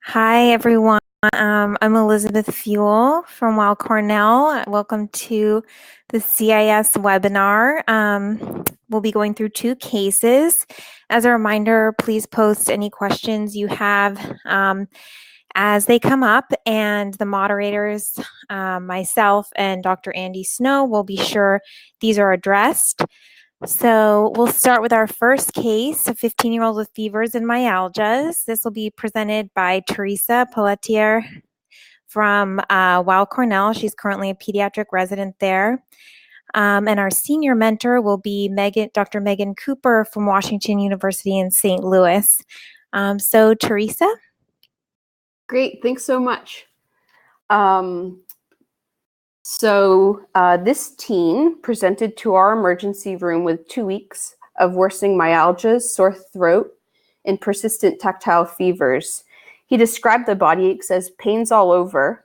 Hi, everyone. I'm Elizabeth Fuel from Weill Cornell. Welcome to the CIS webinar. We'll be going through two cases. As a reminder, please post any questions you have as they come up, and the moderators, myself and Dr. Andy Snow, will be sure these are addressed. So we'll start with our first case, a 15-year-old with fevers and myalgias. This will be presented by Teresa Pelletier from Weill Cornell. She's currently a pediatric resident there. And our senior mentor will be Dr. Megan Cooper from Washington University in St. Louis. So Teresa? Great, thanks so much. This teen presented to our emergency room with 2 weeks of worsening myalgias, sore throat, and persistent tactile fevers. He described the body aches as pains all over,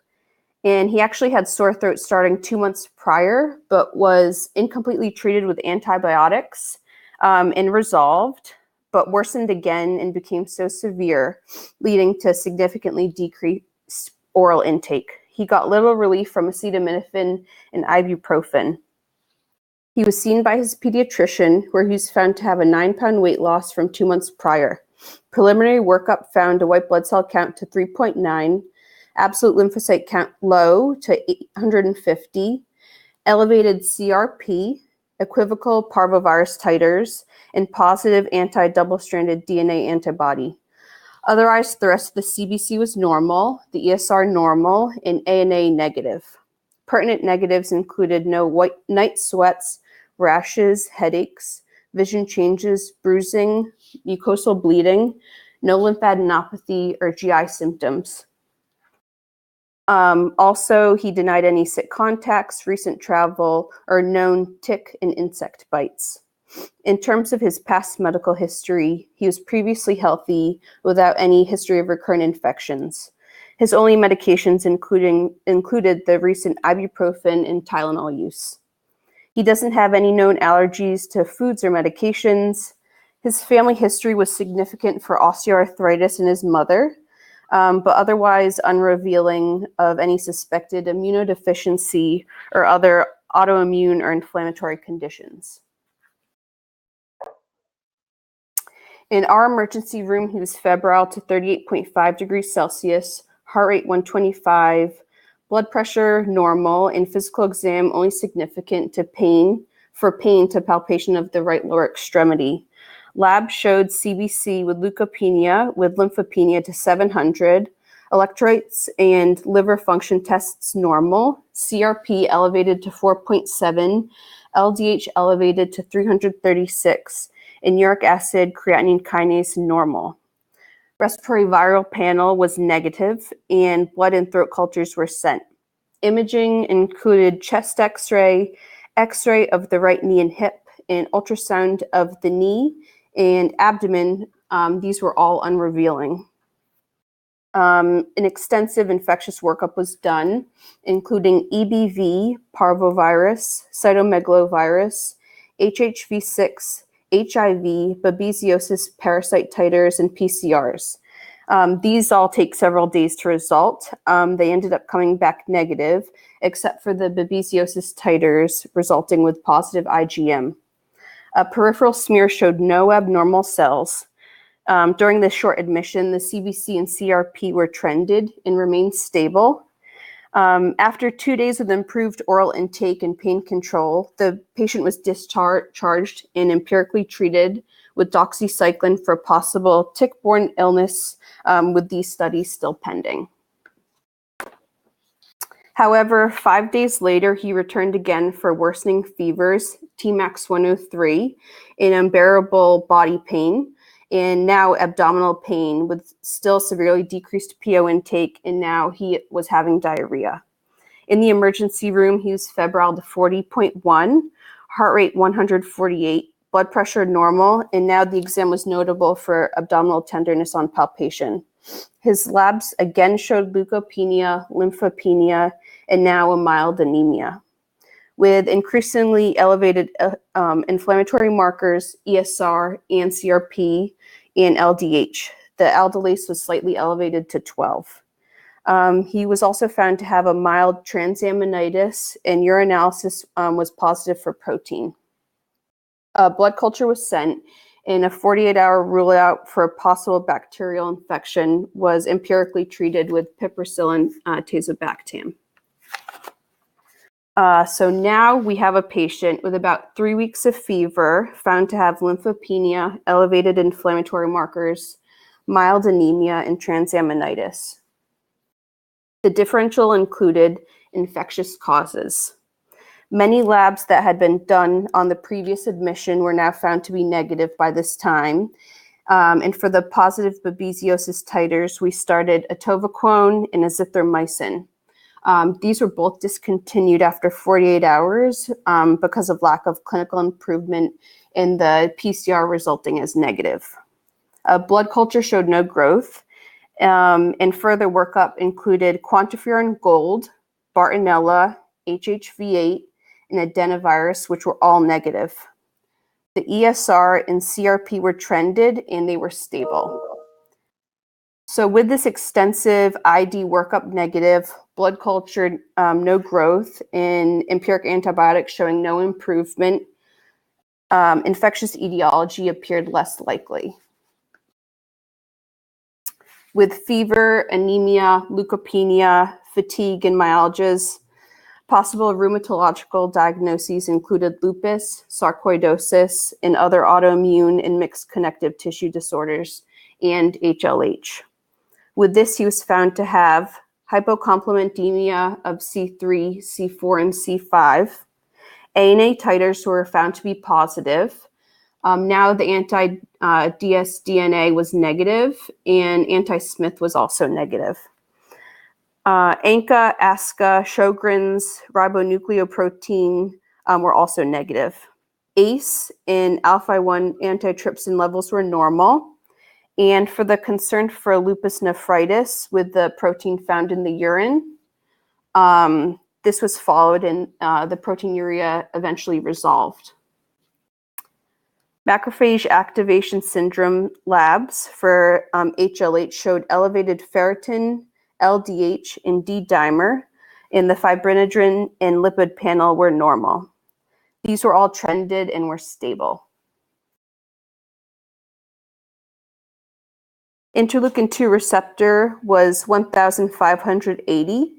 and he actually had sore throat starting 2 months prior, but was incompletely treated with antibiotics and resolved, but worsened again and became so severe, leading to significantly decreased oral intake. He got little relief from acetaminophen and ibuprofen. He was seen by his pediatrician, where he was found to have a 9-pound weight loss from 2 months prior. Preliminary workup found a white blood cell count to 3.9, absolute lymphocyte count low to 850, elevated CRP, equivocal parvovirus titers, and positive anti-double-stranded DNA antibody. Otherwise, the rest of the CBC was normal, the ESR normal, and ANA negative. Pertinent negatives included no night sweats, rashes, headaches, vision changes, bruising, mucosal bleeding, no lymphadenopathy or GI symptoms. Also, he denied any sick contacts, recent travel, or known tick and insect bites. In terms of his past medical history, he was previously healthy without any history of recurrent infections. His only medications included the recent ibuprofen and Tylenol use. He doesn't have any known allergies to foods or medications. His family history was significant for osteoarthritis in his mother, but otherwise unrevealing of any suspected immunodeficiency or other autoimmune or inflammatory conditions. In our emergency room, he was febrile to 38.5 degrees Celsius, heart rate 125, blood pressure normal, and physical exam only significant to pain to palpation of the right lower extremity. Lab showed CBC with leukopenia with lymphopenia to 700, electrolytes and liver function tests normal, CRP elevated to 4.7, LDH elevated to 336, and uric acid creatinine kinase normal. Respiratory viral panel was negative, and blood and throat cultures were sent. Imaging included chest x-ray, x-ray of the right knee and hip, and ultrasound of the knee and abdomen. These were all unrevealing. An extensive infectious workup was done, including EBV, parvovirus, cytomegalovirus, HHV6, HIV, babesiosis parasite titers, and PCRs. These all take several days to result. They ended up coming back negative, except for the babesiosis titers resulting with positive IgM. A peripheral smear showed no abnormal cells. During this short admission, the CBC and CRP were trended and remained stable. After 2 days of improved oral intake and pain control, the patient was discharged and empirically treated with doxycycline for possible tick-borne illness, with these studies still pending. However, 5 days later, he returned again for worsening fevers, Tmax 103, and unbearable body pain, and now abdominal pain with still severely decreased PO intake, and now he was having diarrhea. In the emergency room, he was febrile to 40.1, heart rate 148, blood pressure normal, and now the exam was notable for abdominal tenderness on palpation. His labs again showed leukopenia, lymphopenia, and now a mild anemia. With increasingly elevated inflammatory markers, ESR and CRP and LDH. the aldolase was slightly elevated to 12. He was also found to have a mild transaminitis, and urinalysis was positive for protein. Blood culture was sent, and a 48-hour rule out for a possible bacterial infection was empirically treated with piperacillin tazobactam. So now we have a patient with about 3 weeks of fever, found to have lymphopenia, elevated inflammatory markers, mild anemia, and transaminitis. The differential included infectious causes. Many labs that had been done on the previous admission were now found to be negative by this time. And for the positive babesiosis titers, we started atovaquone and azithromycin. These were both discontinued after 48 hours because of lack of clinical improvement in the PCR resulting as negative. Blood culture showed no growth, and further workup included quantiferin gold, Bartonella, HHV8, and adenovirus, which were all negative. The ESR and CRP were trended, and they were stable. So with this extensive ID workup negative, blood culture, no growth, and empiric antibiotics showing no improvement, infectious etiology appeared less likely. With fever, anemia, leukopenia, fatigue, and myalgias, possible rheumatological diagnoses included lupus, sarcoidosis, and other autoimmune and mixed connective tissue disorders, and HLH. With this, he was found to have hypocomplementemia of C3, C4, and C5. ANA titers were found to be positive. Now the anti-dsDNA was negative, and anti-Smith was also negative. ANCA, ASCA, Sjogren's, ribonucleoprotein were also negative. ACE and alpha-1 antitrypsin levels were normal. And for the concern for lupus nephritis with the protein found in the urine, this was followed and the proteinuria eventually resolved. Macrophage activation syndrome labs for HLH showed elevated ferritin, LDH, and D-dimer, and the fibrinogen and lipid panel were normal. These were all trended and were stable. Interleukin-2 receptor was 1,580,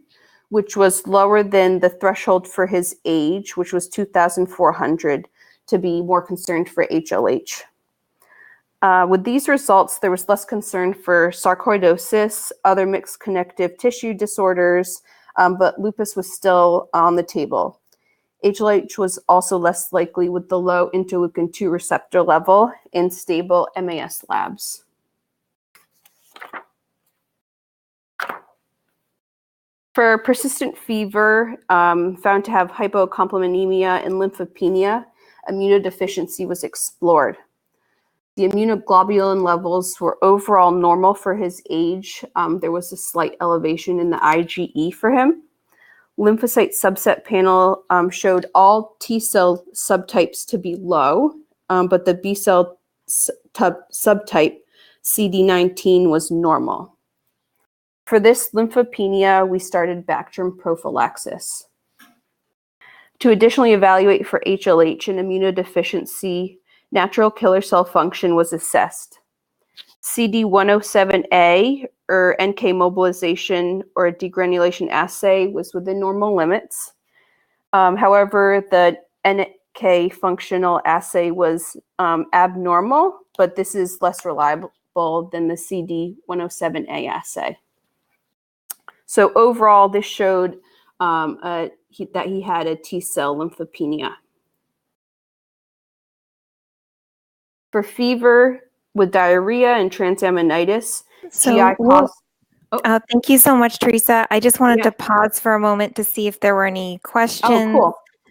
which was lower than the threshold for his age, which was 2,400, to be more concerned for HLH. With these results, there was less concern for sarcoidosis, other mixed connective tissue disorders, but lupus was still on the table. HLH was also less likely with the low interleukin-2 receptor level and stable MAS labs. For persistent fever, found to have hypocomplementemia and lymphopenia, immunodeficiency was explored. The immunoglobulin levels were overall normal for his age. There was a slight elevation in the IgE for him. Lymphocyte subset panel showed all T cell subtypes to be low, but the B cell subtype CD19 was normal. For this lymphopenia, we started Bactrim prophylaxis. To additionally evaluate for HLH and immunodeficiency, natural killer cell function was assessed. CD107A, or NK mobilization or degranulation assay, was within normal limits. However, the NK functional assay was abnormal, but this is less reliable than the CD107A assay. So overall, this showed that he had a T-cell lymphopenia. For fever with diarrhea and transaminitis, GI costs. Thank you so much, Teresa. I just wanted to pause for a moment to see if there were any questions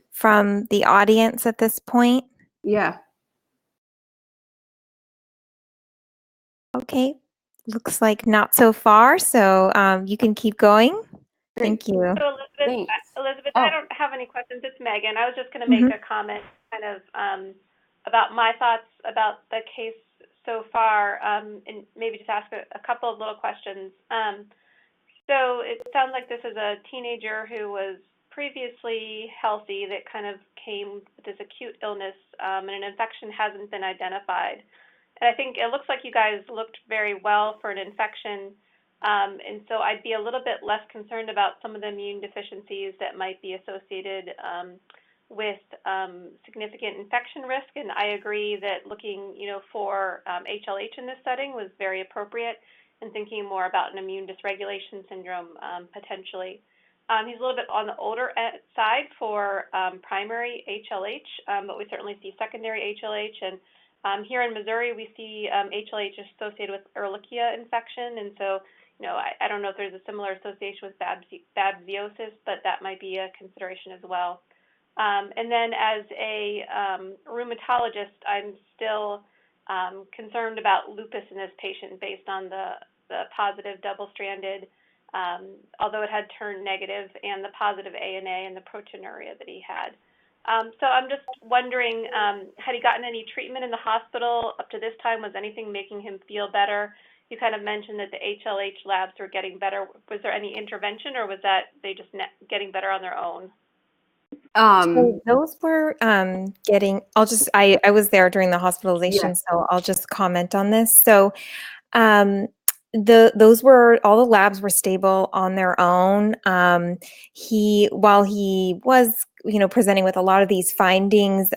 from the audience at this point. Yeah. Okay. Looks like not so far, so you can keep going. Thank you. So Elizabeth, I don't have any questions. It's Megan. I was just going to make a comment kind of about my thoughts about the case so far, and maybe just ask a couple of little questions. So it sounds like this is a teenager who was previously healthy that kind of came with this acute illness, and an infection hasn't been identified. And I think it looks like you guys looked very well for an infection, and so I'd be a little bit less concerned about some of the immune deficiencies that might be associated with significant infection risk. And I agree that looking, for HLH in this setting was very appropriate, and thinking more about an immune dysregulation syndrome potentially. He's a little bit on the older side for primary HLH, but we certainly see secondary HLH. And here in Missouri, we see HLH associated with Ehrlichia infection. And so, I don't know if there's a similar association with babesiosis, but that might be a consideration as well. And then as a rheumatologist, I'm still concerned about lupus in this patient based on the positive double-stranded, although it had turned negative, and the positive ANA and the proteinuria that he had. So I'm just wondering, had he gotten any treatment in the hospital up to this time? Was anything making him feel better? You kind of mentioned that the HLH labs were getting better. Was there any intervention, or was that they just getting better on their own? So those were I was there during the hospitalization, so I'll just comment on this. So those were, all the labs were stable on their own. While he was, presenting with a lot of these findings,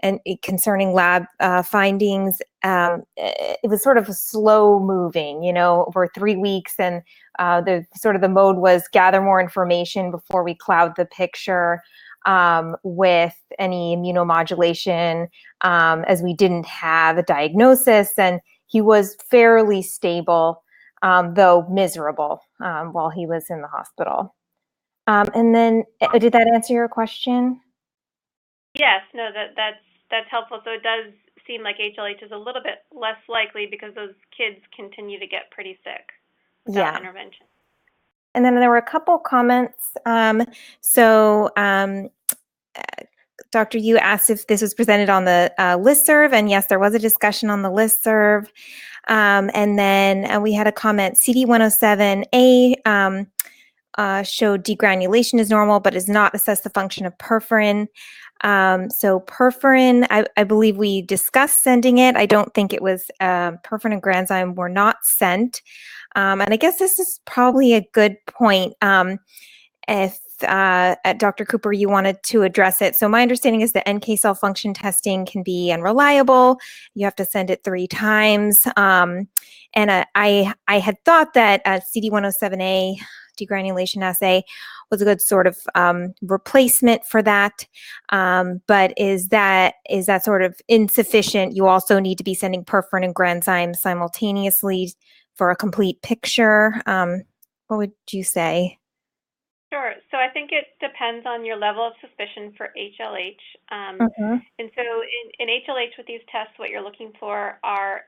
and concerning lab findings, it was sort of slow moving, over 3 weeks, and the mode was gather more information before we cloud the picture with any immunomodulation, as we didn't have a diagnosis, and he was fairly stable, though miserable, while he was in the hospital. And then, did that answer your question? Yes, no, that's helpful. So it does seem like HLH is a little bit less likely because those kids continue to get pretty sick without intervention. And then there were a couple comments. Dr. Yu asked if this was presented on the listserv, and yes, there was a discussion on the listserv. And then we had a comment, CD107A showed degranulation is normal, but is not assessed the function of perforin. So perforin, I believe we discussed sending it. I don't think it was, perforin and granzyme were not sent. And I guess this is probably a good point. If at Dr. Cooper, you wanted to address it. So my understanding is that NK cell function testing can be unreliable. You have to send it 3 times. And I had thought that CD107A degranulation assay was a good sort of replacement for that. But is that sort of insufficient? You also need to be sending perforin and granzyme simultaneously for a complete picture. What would you say? Sure. So I think it depends on your level of suspicion for HLH. And so in HLH with these tests, what you're looking for are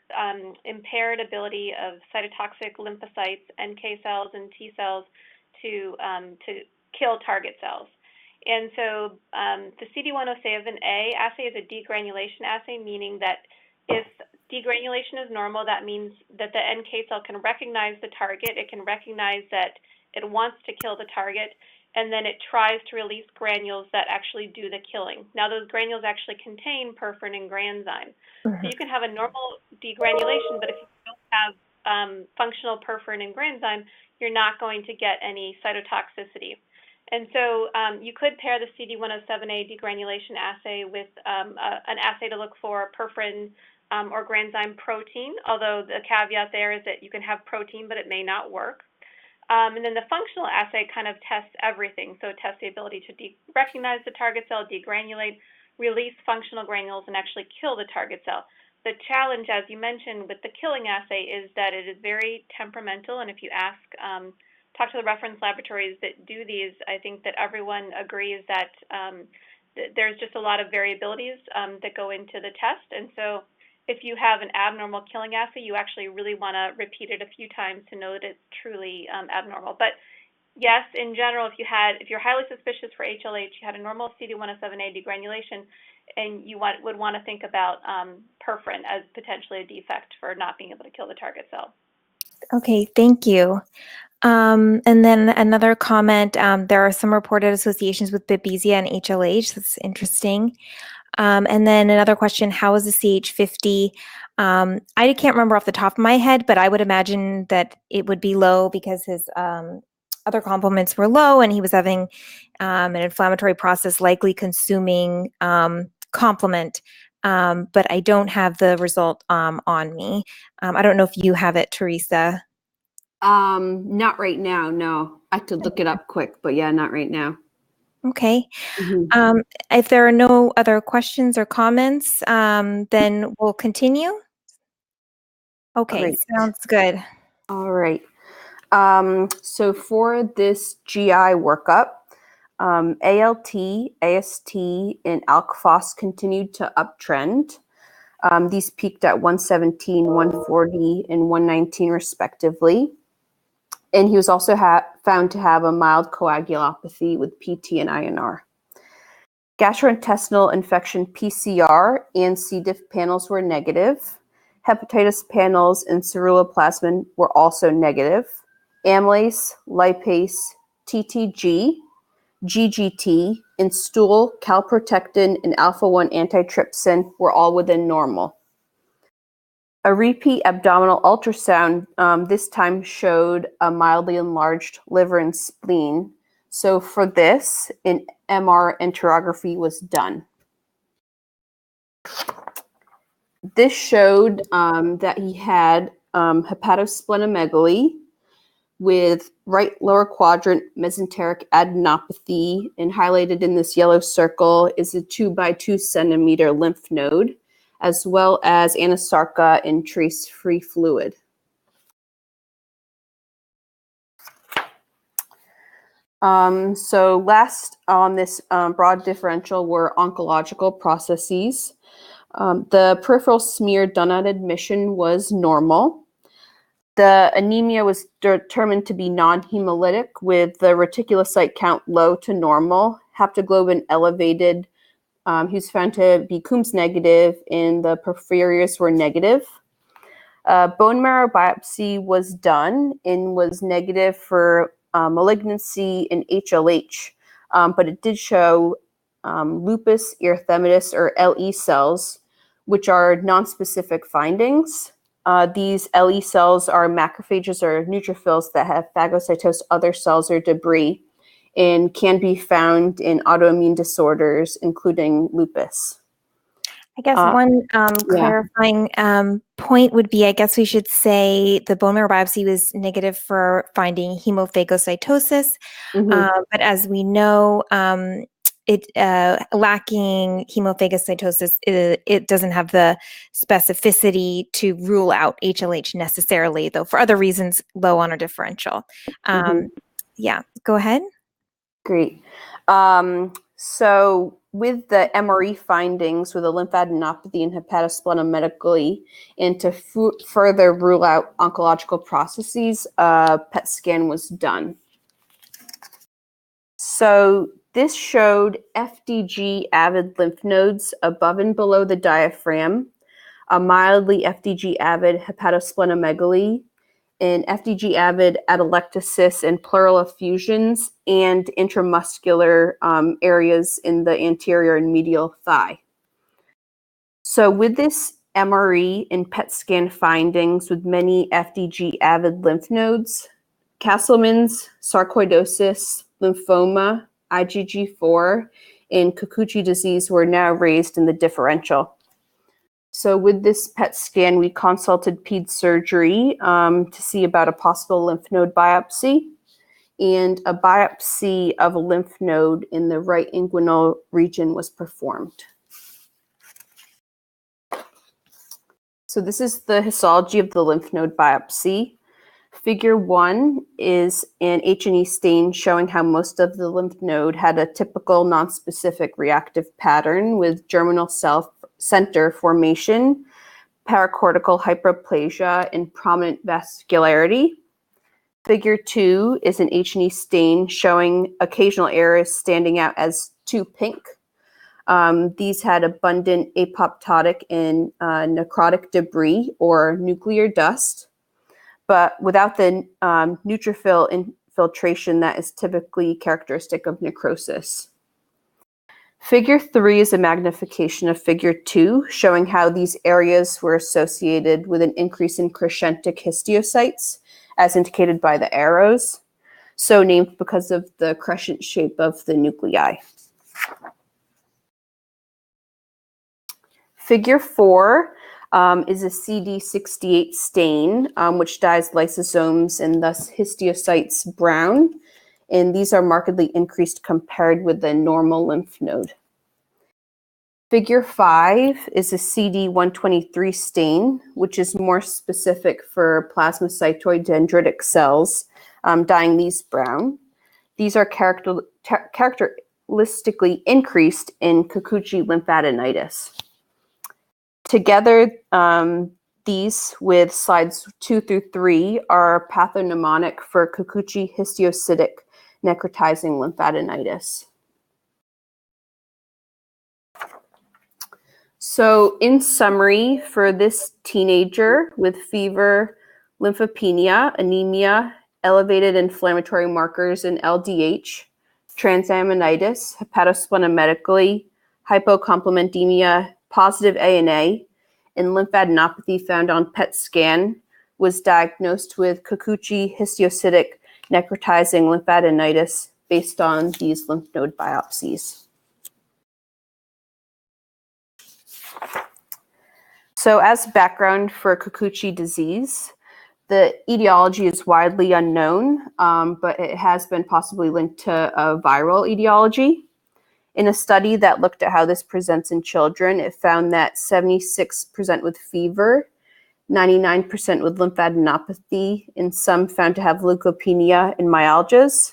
impaired ability of cytotoxic lymphocytes, NK cells, and T cells to kill target cells. And so the CD107A assay is a degranulation assay, meaning that if degranulation is normal, that means that the NK cell can recognize the target. It can recognize that it wants to kill the target, and then it tries to release granules that actually do the killing. Now, those granules actually contain perforin and granzyme. So you can have a normal degranulation, but if you don't have functional perforin and granzyme, you're not going to get any cytotoxicity. And so you could pair the CD107A degranulation assay with an assay to look for perforin or granzyme protein, although the caveat there is that you can have protein, but it may not work. And then the functional assay kind of tests everything. So it tests the ability to recognize the target cell, degranulate, release functional granules, and actually kill the target cell. The challenge, as you mentioned, with the killing assay is that it is very temperamental. And if you talk to the reference laboratories that do these, I think that everyone agrees that there's just a lot of variabilities that go into the test. And so if you have an abnormal killing assay, you actually really want to repeat it a few times to know that it's truly abnormal. But yes, in general, if you're highly suspicious for HLH, you had a normal CD107A degranulation, and you would want to think about perforin as potentially a defect for not being able to kill the target cell. Okay, thank you. And then another comment, there are some reported associations with Babesia and HLH. That's interesting. And then another question, how is the CH50? I can't remember off the top of my head, but I would imagine that it would be low because his other complements were low and he was having an inflammatory process likely consuming complement. But I don't have the result on me. I don't know if you have it, Teresa. Not right now, no. I could look it up quick, but yeah, not right now. Okay. If there are no other questions or comments, then we'll continue. Okay, Right. sounds good. All right. So for this GI workup, ALT, AST, and ALK-Phos continued to uptrend. These peaked at 117, 140, and 119 respectively. And he was also found to have a mild coagulopathy with PT and INR. Gastrointestinal infection PCR and C. diff panels were negative. Hepatitis panels and ceruloplasmin were also negative. Amylase, lipase, TTG, GGT, and stool, calprotectin, and alpha-1 antitrypsin were all within normal. A repeat abdominal ultrasound this time showed a mildly enlarged liver and spleen. So for this, an MR enterography was done. This showed that he had hepatosplenomegaly with right lower quadrant mesenteric adenopathy, and highlighted in this yellow circle is a 2 by 2 centimeter lymph node, as well as anasarca and trace-free fluid. So last on this broad differential were oncological processes. The peripheral smear done at admission was normal. The anemia was determined to be non-hemolytic with the reticulocyte count low to normal, haptoglobin elevated. He was found to be Coombs negative, and the porphyrias were negative. Bone marrow biopsy was done and was negative for malignancy in HLH, but it did show lupus erythematous, or LE cells, which are nonspecific findings. These LE cells are macrophages or neutrophils that have phagocytosed other cells or debris and can be found in autoimmune disorders, including lupus. I guess one clarifying point would be, I guess we should say the bone marrow biopsy was negative for finding hemophagocytosis, but as we know, it lacking hemophagocytosis, it doesn't have the specificity to rule out HLH necessarily, though for other reasons low on our differential. Yeah, go ahead. Great. So with the MRE findings with a lymphadenopathy and hepatosplenomegaly, and to further rule out oncological processes, PET scan was done. So this showed FDG avid lymph nodes above and below the diaphragm, a mildly FDG avid hepatosplenomegaly, in FDG avid atelectasis and pleural effusions, and intramuscular areas in the anterior and medial thigh. So with this MRE and PET scan findings with many FDG avid lymph nodes, Castleman's, sarcoidosis, lymphoma, IgG4, and Kikuchi disease were now raised in the differential. So with this PET scan, we consulted ped surgery to see about a possible lymph node biopsy, and a biopsy of a lymph node in the right inguinal region was performed. So this is the histology of the lymph node biopsy. Figure 1 is an H&E stain showing how most of the lymph node had a typical nonspecific reactive pattern with germinal cell center formation, paracortical hyperplasia, and prominent vascularity. Figure 2 is an H&E stain showing occasional areas standing out as too pink. These had abundant apoptotic and necrotic debris or nuclear dust, but without the neutrophil infiltration that is typically characteristic of necrosis. Figure 3 is a magnification of Figure 2, showing how these areas were associated with an increase in crescentic histiocytes, as indicated by the arrows, so named because of the crescent shape of the nuclei. Figure 4 is a CD68 stain, which dyes lysosomes and thus histiocytes brown. And these are markedly increased compared with the normal lymph node. Figure 5 is a CD123 stain, which is more specific for plasmacytoid dendritic cells, dyeing these brown. These are characteristically increased in Kikuchi lymphadenitis. Together, these with slides 2 through 3 are pathognomonic for Kikuchi histiocytic necrotizing lymphadenitis. So in summary, for this teenager with fever, lymphopenia, anemia, elevated inflammatory markers in LDH, transaminitis, hepatosplenomegaly, hypocomplementemia, positive ANA, and lymphadenopathy found on PET scan, was diagnosed with Kikuchi histiocytic necrotizing lymphadenitis based on these lymph node biopsies. So as background for Kikuchi disease, the etiology is widely unknown, but it has been possibly linked to a viral etiology. In a study that looked at how this presents in children, it found that 76% with fever, 99% with lymphadenopathy, and some found to have leukopenia and myalgias.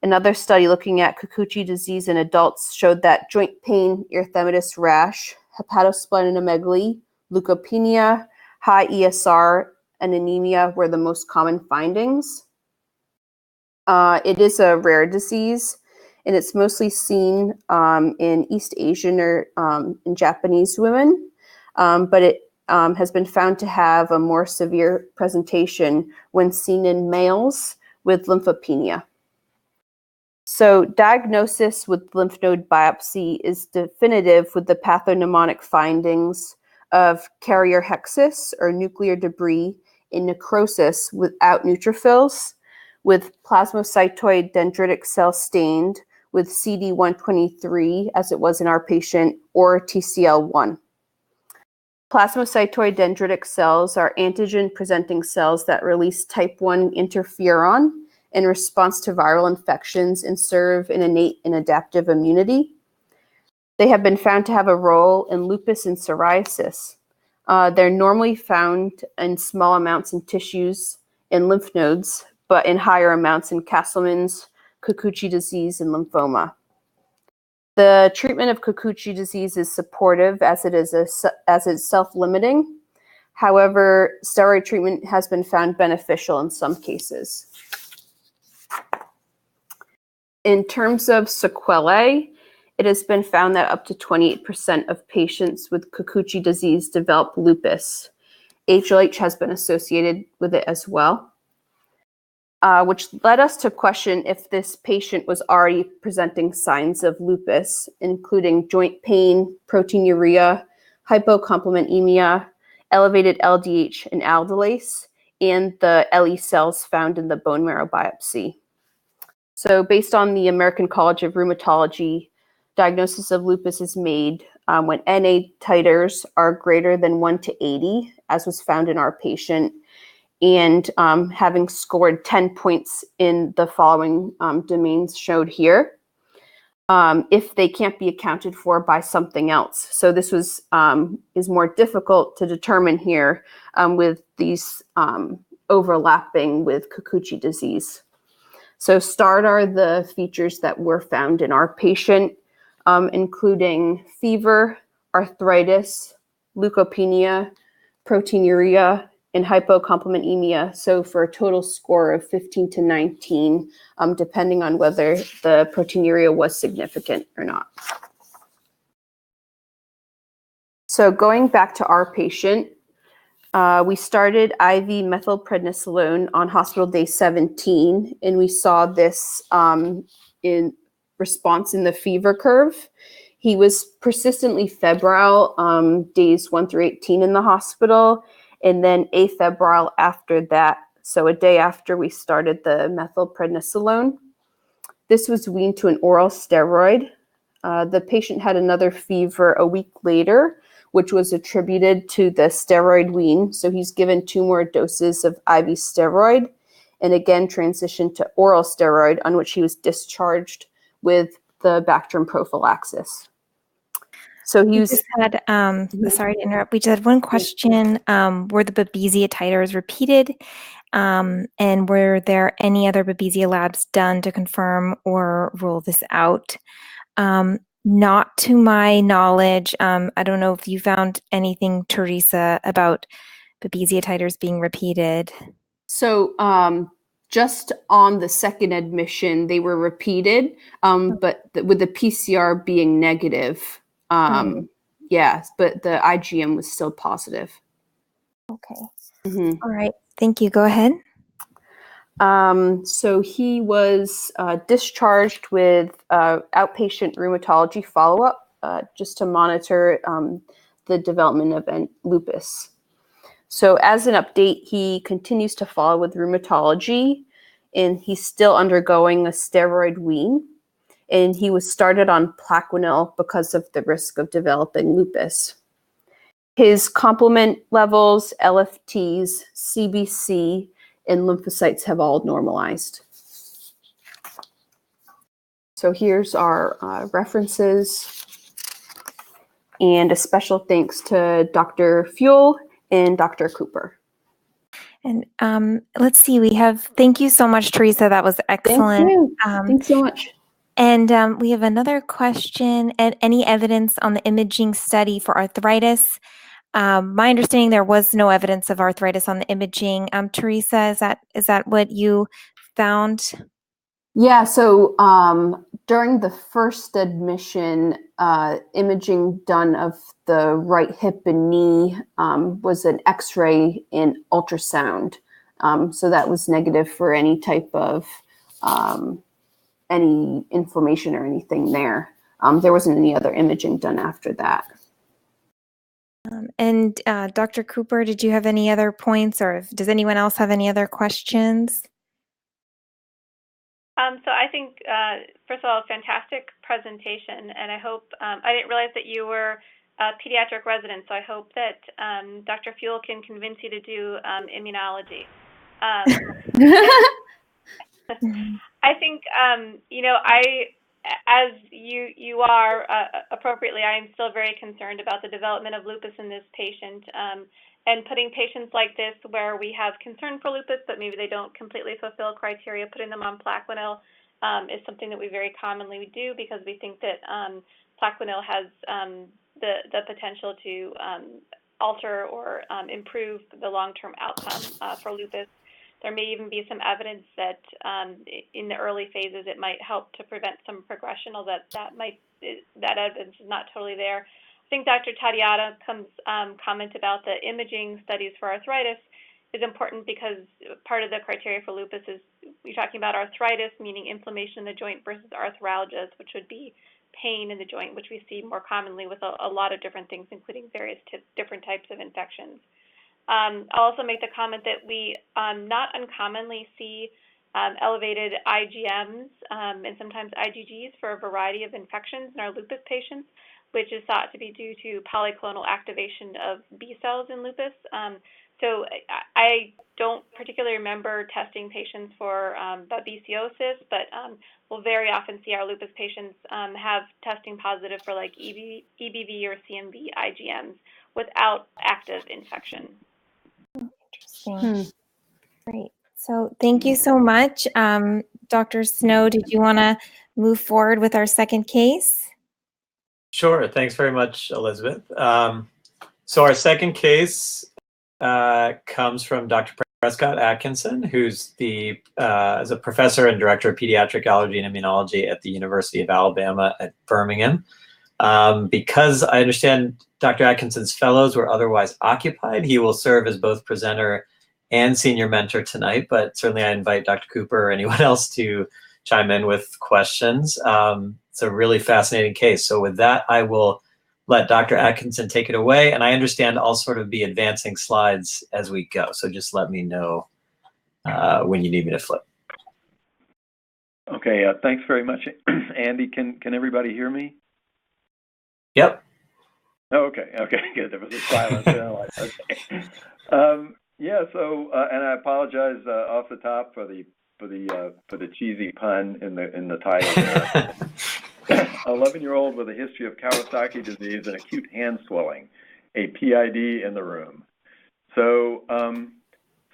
Another study looking at Kikuchi disease in adults showed that joint pain, erythematous rash, hepatosplenomegaly, leukopenia, high ESR, and anemia were the most common findings. It is a rare disease, and it's mostly seen in East Asian or in Japanese women, but it has been found to have a more severe presentation when seen in males with lymphopenia. So diagnosis with lymph node biopsy is definitive with the pathognomonic findings of karyorrhexis or nuclear debris in necrosis without neutrophils, with plasmacytoid dendritic cell stained with CD123, as it was in our patient, or TCL1. Plasmacytoid dendritic cells are antigen-presenting cells that release type 1 interferon in response to viral infections and serve an innate and adaptive immunity. They have been found to have a role in lupus and psoriasis. They're normally found in small amounts in tissues and lymph nodes, but in higher amounts in Castleman's, Kikuchi disease, and lymphoma. The treatment of Kikuchi disease is supportive as it's self-limiting. However, steroid treatment has been found beneficial in some cases. In terms of sequelae, it has been found that up to 28% of patients with Kikuchi disease develop lupus. HLH has been associated with it as well, which led us to question if this patient was already presenting signs of lupus, including joint pain, proteinuria, hypocomplementemia, elevated LDH and aldolase, and the LE cells found in the bone marrow biopsy. So based on the American College of Rheumatology, diagnosis of lupus is made when NA titers are greater than 1 to 80, as was found in our patient, and having scored 10 points in the following domains showed here, if they can't be accounted for by something else. So this is more difficult to determine here with these overlapping with Kikuchi disease. So START are the features that were found in our patient, including fever, arthritis, leukopenia, proteinuria, and hypocomplementemia, so for a total score of 15 to 19, depending on whether the proteinuria was significant or not. So going back to our patient, we started IV methylprednisolone on hospital day 17, and we saw this in response in the fever curve. He was persistently febrile days 1 through 18 in the hospital, and then afebrile after that, so a day after we started the methylprednisolone. This was weaned to an oral steroid. The patient had another fever a week later, which was attributed to the steroid wean. So he's given 2 more doses of IV steroid, and again transitioned to oral steroid, on which he was discharged with the Bactrim prophylaxis. So he was, just had, sorry to interrupt, we just had one question. Were the Babesia titers repeated? And were there any other Babesia labs done to confirm or rule this out? Not to my knowledge. I don't know if you found anything, Teresa, about Babesia titers being repeated. So just on the second admission, they were repeated, but with the PCR being negative. Yeah, but the IgM was still positive. Okay. All right. Thank you. Go ahead. So he was discharged with outpatient rheumatology follow-up just to monitor the development of lupus. So as an update, he continues to follow with rheumatology, and he's still undergoing a steroid wean. And he was started on Plaquenil because of the risk of developing lupus. His complement levels, LFTs, CBC, and lymphocytes have all normalized. So here's our references, and a special thanks to Dr. Fuel and Dr. Cooper. And let's see, thank you so much, Teresa. That was excellent. Thank you. Thanks so much. And we have another question. Any evidence on the imaging study for arthritis? My understanding, there was no evidence of arthritis on the imaging. Teresa, is that what you found? Yeah, so during the first admission, imaging done of the right hip and knee was an X-ray and ultrasound. So that was negative for any type of any inflammation or anything there. There wasn't any other imaging done after that. And Dr. Cooper, did you have any other points, or does anyone else have any other questions? So I think, first of all, fantastic presentation, and I hope, I didn't realize that you were a pediatric resident, so I hope that Dr. Fuel can convince you to do immunology. I think, as you are appropriately, I am still very concerned about the development of lupus in this patient, and putting patients like this, where we have concern for lupus, but maybe they don't completely fulfill criteria, putting them on Plaquenil is something that we very commonly do, because we think that Plaquenil has the potential to alter or improve the long-term outcome for lupus. There may even be some evidence that in the early phases it might help to prevent some progression, although that evidence is not totally there. I think Dr. Tatiana comment about the imaging studies for arthritis is important, because part of the criteria for lupus is we're talking about arthritis, meaning inflammation in the joint, versus arthralgias, which would be pain in the joint, which we see more commonly with a lot of different things, including various different types of infections. I'll also make the comment that we not uncommonly see elevated IgMs and sometimes IgGs for a variety of infections in our lupus patients, which is thought to be due to polyclonal activation of B cells in lupus. So I don't particularly remember testing patients for babesiosis, but we'll very often see our lupus patients have testing positive for like EBV or CMV IgMs without active infection. Interesting. Great. So thank you so much. Dr. Snow, did you want to move forward with our second case? Sure. Thanks very much, Elizabeth. So our second case comes from Dr. Prescott Atkinson, who's is a professor and director of pediatric allergy and immunology at the University of Alabama at Birmingham. Because I understand Dr. Atkinson's fellows were otherwise occupied, he will serve as both presenter and senior mentor tonight, but certainly I invite Dr. Cooper or anyone else to chime in with questions. It's a really fascinating case. So with that, I will let Dr. Atkinson take it away. And I understand I'll sort of be advancing slides as we go. So just let me know when you need me to flip. Okay, thanks very much, Andy. Can everybody hear me? Yep. Oh, okay, good. There was a silence. Okay. Yeah. So, and I apologize off the top for the cheesy pun in the title. 11-year-old with a history of Kawasaki disease and acute hand swelling, a PID in the room. So,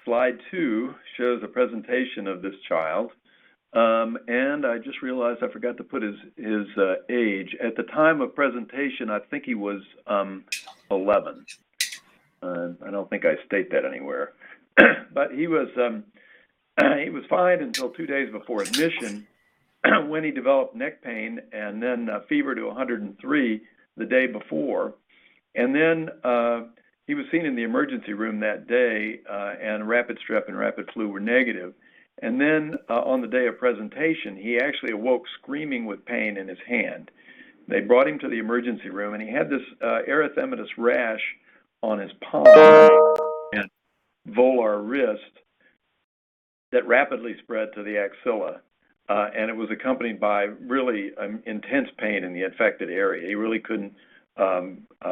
slide 2 shows a presentation of this child. And I just realized I forgot to put his age. At the time of presentation, I think he was 11. I don't think I state that anywhere. But he was fine until 2 days before admission when he developed neck pain and then fever to 103 the day before. And then he was seen in the emergency room that day, and rapid strep and rapid flu were negative. And then on the day of presentation, he actually awoke screaming with pain in his hand. They brought him to the emergency room, and he had this erythematous rash on his palm and volar wrist that rapidly spread to the axilla. And it was accompanied by really intense pain in the affected area. He really couldn't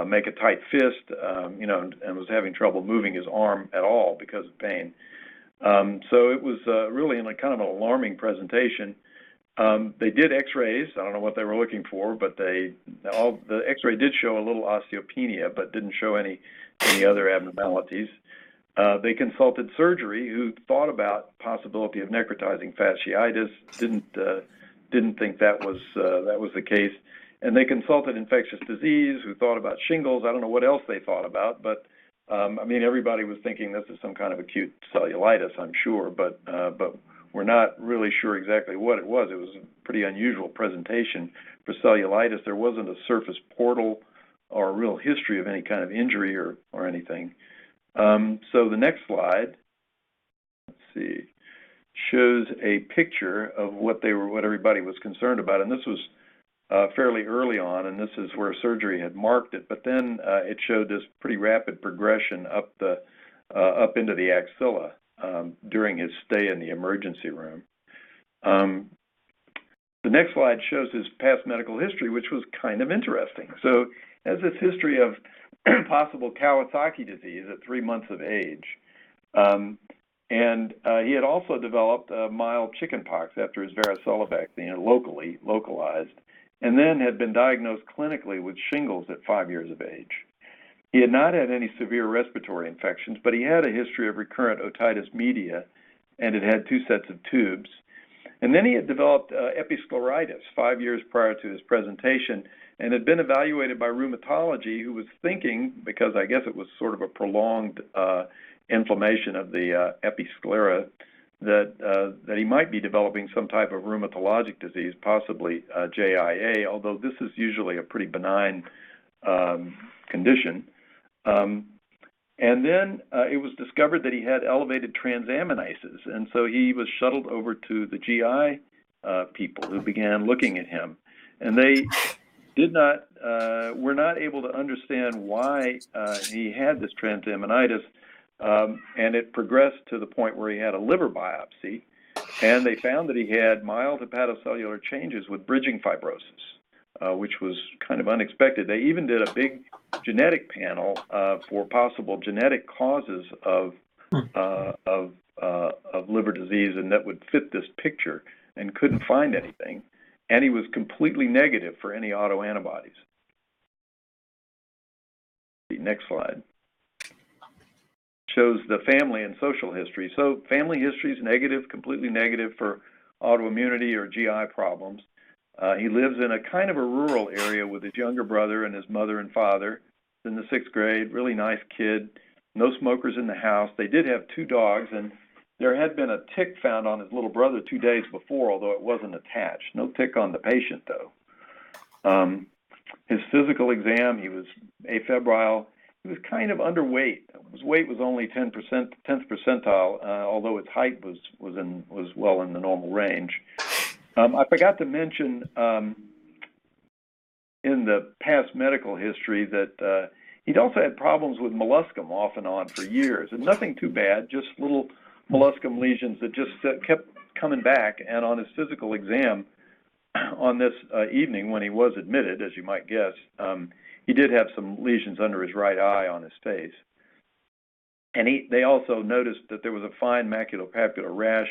make a tight fist, and was having trouble moving his arm at all because of pain. So it was really in a kind of an alarming presentation. They did X-rays. I don't know what they were looking for, but the X-ray did show a little osteopenia, but didn't show any other abnormalities. They consulted surgery, who thought about possibility of necrotizing fasciitis. Didn't think that was the case, and they consulted infectious disease, who thought about shingles. I don't know what else they thought about, but everybody was thinking this is some kind of acute cellulitis, I'm sure, but we're not really sure exactly what it was. It was a pretty unusual presentation for cellulitis. There wasn't a surface portal or a real history of any kind of injury or anything. So the next slide, let's see, shows a picture of what everybody was concerned about, and this was fairly early on, and this is where surgery had marked it. But then it showed this pretty rapid progression up into the axilla during his stay in the emergency room. The next slide shows his past medical history, which was kind of interesting. So, has this history of possible Kawasaki disease at 3 months of age. And he had also developed mild chickenpox after his varicella vaccine, localized, and then had been diagnosed clinically with shingles at 5 years of age. He had not had any severe respiratory infections, but he had a history of recurrent otitis media and had had 2 sets of tubes. And then he had developed episcleritis 5 years prior to his presentation and had been evaluated by rheumatology, who was thinking, because I guess it was sort of a prolonged inflammation of the episclera, that he might be developing some type of rheumatologic disease, possibly JIA, although this is usually a pretty benign condition. And then it was discovered that he had elevated transaminases, and so he was shuttled over to the GI people, who began looking at him. And they were not able to understand why he had this transaminitis, and it progressed to the point where he had a liver biopsy, and they found that he had mild hepatocellular changes with bridging fibrosis, which was kind of unexpected. They even did a big genetic panel for possible genetic causes of liver disease, and that would fit this picture, and couldn't find anything. And he was completely negative for any autoantibodies. The next slide shows the family and social history. So family history is negative, completely negative for autoimmunity or GI problems. He lives in a kind of a rural area with his younger brother and his mother and father. In the 6th grade, really nice kid, no smokers in the house. They did have 2 dogs, and there had been a tick found on his little brother 2 days before, although it wasn't attached. No tick on the patient, though. His physical exam, he was afebrile. He was kind of underweight. His weight was only 10th percentile, although his height was well in the normal range. I forgot to mention in the past medical history that he'd also had problems with molluscum off and on for years, and nothing too bad, just little molluscum lesions that just kept coming back. And on his physical exam on this evening when he was admitted, as you might guess, he did have some lesions under his right eye on his face. And they also noticed that there was a fine maculopapular rash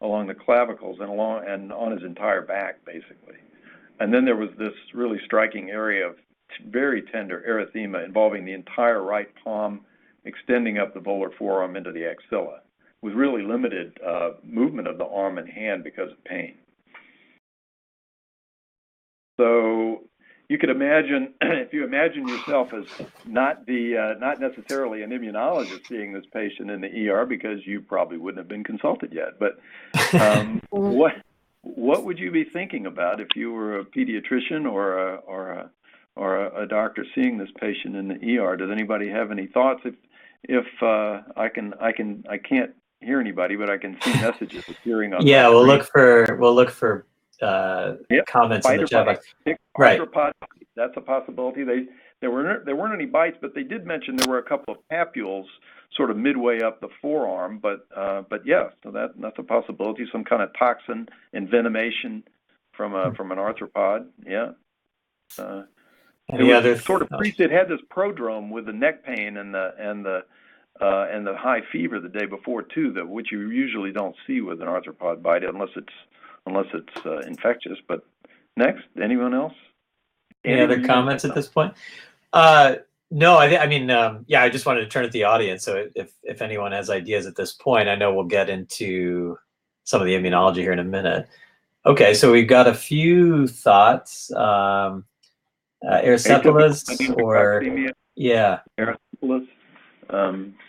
along the clavicles and on his entire back, basically. And then there was this really striking area of very tender erythema involving the entire right palm, extending up the volar forearm into the axilla, with really limited movement of the arm and hand because of pain. So you could imagine, if you imagine yourself as not necessarily an immunologist seeing this patient in the ER, because you probably wouldn't have been consulted yet, but what would you be thinking about if you were a pediatrician or a doctor seeing this patient in the ER? Does anybody have any thoughts? If I can't hear anybody, but I can see messages appearing on. Yeah, we'll look for comments in the chat box. Right. That's a possibility. There weren't any bites, but they did mention there were a couple of papules sort of midway up the forearm. But yeah, so that's a possibility. Some kind of toxin envenomation from an arthropod. Yeah. It had this prodrome with the neck pain and the high fever the day before too, which you usually don't see with an arthropod bite unless it's infectious. But next, anyone else? Any other comments at this point? No, I just wanted to turn to the audience. So if anyone has ideas at this point, I know we'll get into some of the immunology here in a minute. Okay, so we've got a few thoughts. Erysipelas or erysipelas,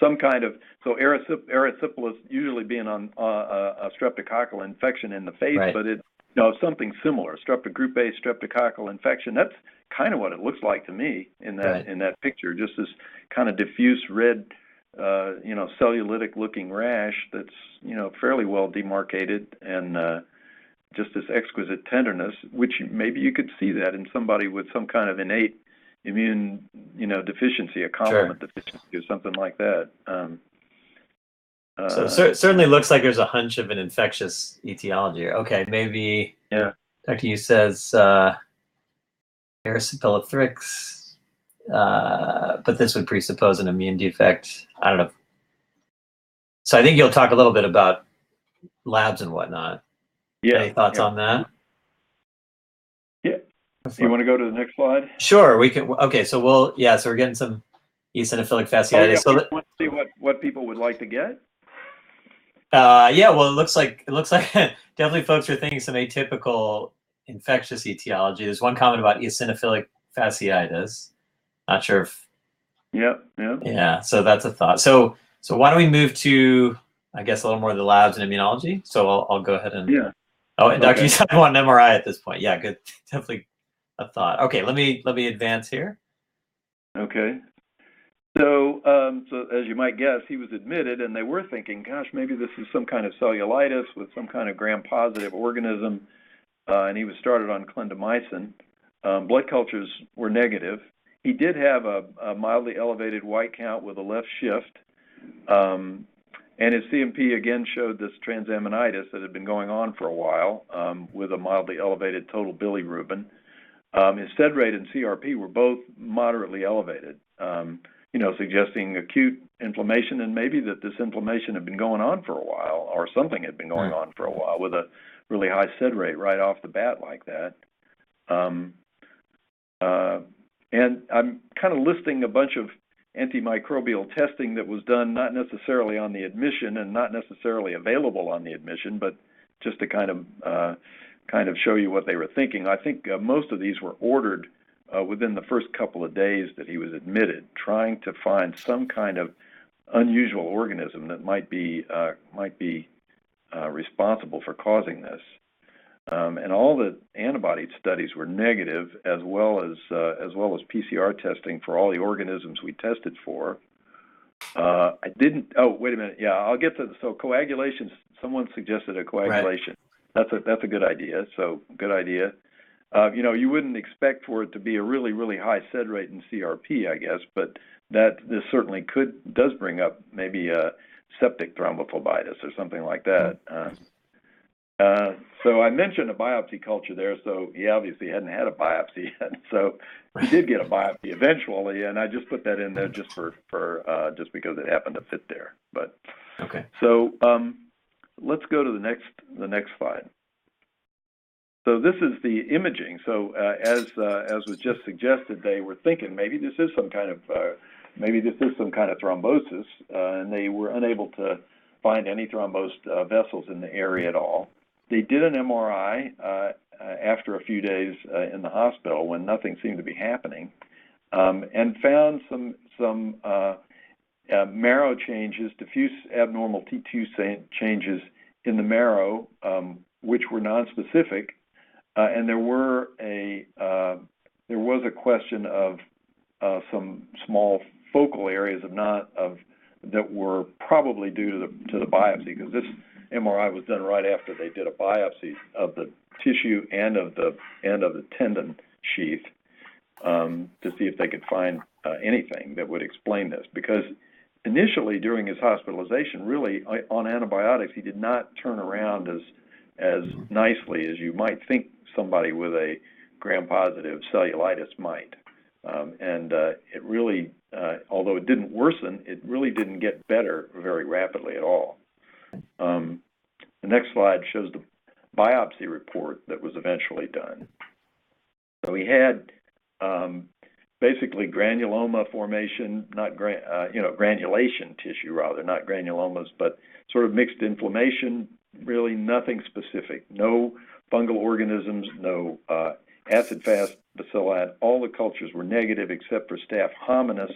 some kind of erysipelas usually being on a streptococcal infection in the face, right. But it's something similar, group A streptococcal infection. That's kind of what it looks like to me in that picture. Just this kind of diffuse red, cellulitic looking rash that's fairly well demarcated and. Just this exquisite tenderness, which maybe you could see that in somebody with some kind of innate immune, deficiency, a complement deficiency or something like that. So certainly looks like there's a hunch of an infectious etiology. Okay, maybe. Yeah. Dr. Yu says Erysipelathrix, but this would presuppose an immune defect. I don't know. So I think you'll talk a little bit about labs and whatnot. Yeah. Any thoughts on that? Yeah. You want to go to the next slide? Sure, we can. Okay, so we're getting some eosinophilic fasciitis. So you want to see what people would like to get? Well, it looks like definitely folks are thinking some atypical infectious etiology. There's one comment about eosinophilic fasciitis. Not sure if. Yeah. So that's a thought. So why don't we move to, I guess, a little more of the labs and immunology? So I'll go ahead and. Yeah. Oh, and Dr. You said I want an MRI at this point. Yeah, good. Definitely a thought. Okay, let me advance here. Okay. So as you might guess, he was admitted, and they were thinking, gosh, maybe this is some kind of cellulitis with some kind of gram-positive organism, and he was started on clindamycin. Blood cultures were negative. He did have a mildly elevated white count with a left shift. And his CMP again showed this transaminitis that had been going on for a while with a mildly elevated total bilirubin. His SED rate and CRP were both moderately elevated, suggesting acute inflammation, and maybe that this inflammation had been going on for a while, or something had been going on for a while with a really high SED rate right off the bat like that. And I'm kind of listing a bunch of antimicrobial testing that was done not necessarily on the admission and not necessarily available on the admission, but just to kind of show you what they were thinking. I think most of these were ordered within the first couple of days that he was admitted, trying to find some kind of unusual organism that might be responsible for causing this. And all the antibody studies were negative, as well as PCR testing for all the organisms we tested for. I didn't. Oh, wait a minute. Yeah, I'll get to. So coagulation. Someone suggested a coagulation. Right. That's a good idea. So good idea. You wouldn't expect for it to be a really, really high SED rate in CRP, I guess, but this certainly does bring up maybe a septic thrombophlebitis or something like that. So I mentioned a biopsy culture there, so he obviously hadn't had a biopsy yet. So he did get a biopsy eventually, and I just put that in there just just because it happened to fit there. But okay. So let's go to the next slide. So this is the imaging. So as was just suggested, they were thinking maybe this is some kind of thrombosis, and they were unable to find any thrombosed vessels in the area at all. They did an MRI after a few days in the hospital when nothing seemed to be happening, and found some marrow changes, diffuse abnormal T2 changes in the marrow, which were nonspecific, and there was a question of some small focal areas that were probably due to the biopsy, because this MRI was done right after they did a biopsy of the tissue and of the tendon sheath to see if they could find anything that would explain this. Because initially, during his hospitalization, really on antibiotics, he did not turn around as nicely as you might think somebody with a gram-positive cellulitis might. And it really, although it didn't worsen, it really didn't get better very rapidly at all. The next slide shows the biopsy report that was eventually done. So he had basically granuloma formation, granulation tissue rather, not granulomas, but sort of mixed inflammation, really nothing specific. No fungal organisms, no acid-fast bacilli. All the cultures were negative except for Staph hominis,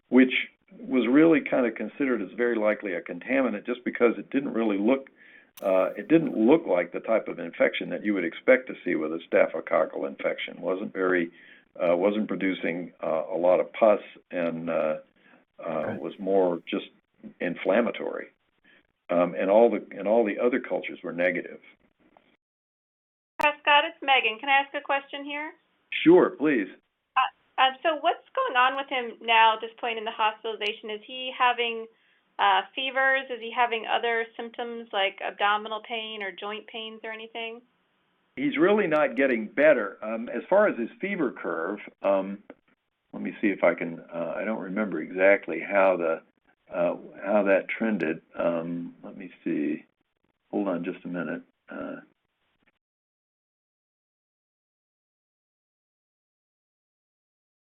which was really kind of considered as very likely a contaminant just because it didn't really look like the type of infection that you would expect to see with a staphylococcal infection. Wasn't producing a lot of pus, and was more just inflammatory. And all the other cultures were negative. Prescott, it's Megan. Can I ask a question here? Sure, please. So what's going on with him now at this point in the hospitalization? Is he having fevers? Is he having other symptoms like abdominal pain or joint pains or anything? He's really not getting better. As far as his fever curve, let me see if I can. I don't remember exactly how that trended. Let me see. Hold on just a minute.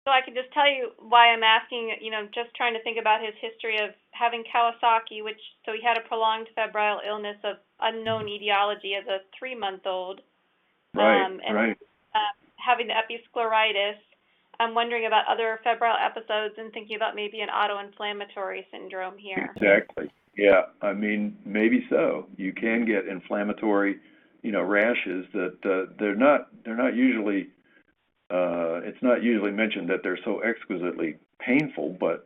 So I can just tell you why I'm asking, just trying to think about his history of having Kawasaki, so he had a prolonged febrile illness of unknown etiology as a 3-month-old. Right. Having the episcleritis. I'm wondering about other febrile episodes and thinking about maybe an autoinflammatory syndrome here. Exactly. Yeah. I mean, maybe so. You can get inflammatory, rashes that they're not usually. It's not usually mentioned that they're so exquisitely painful, but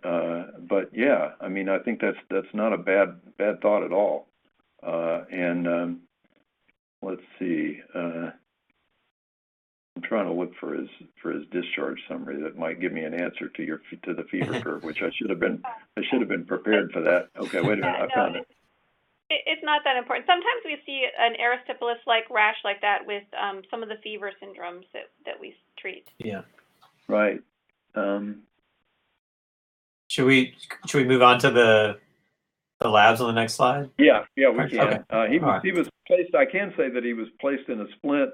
yeah. I mean, I think that's not a bad thought at all. And let's see. I'm trying to look for his discharge summary that might give me an answer to the fever curve, which I should have been prepared for that. Okay, wait a minute, I found it. It's not that important. Sometimes we see an erysipelas-like rash like that with some of the fever syndromes that we treat. Yeah. Right. Should we move on to the labs on the next slide? Yeah, we can. Okay. He was placed. I can say that he was placed in a splint.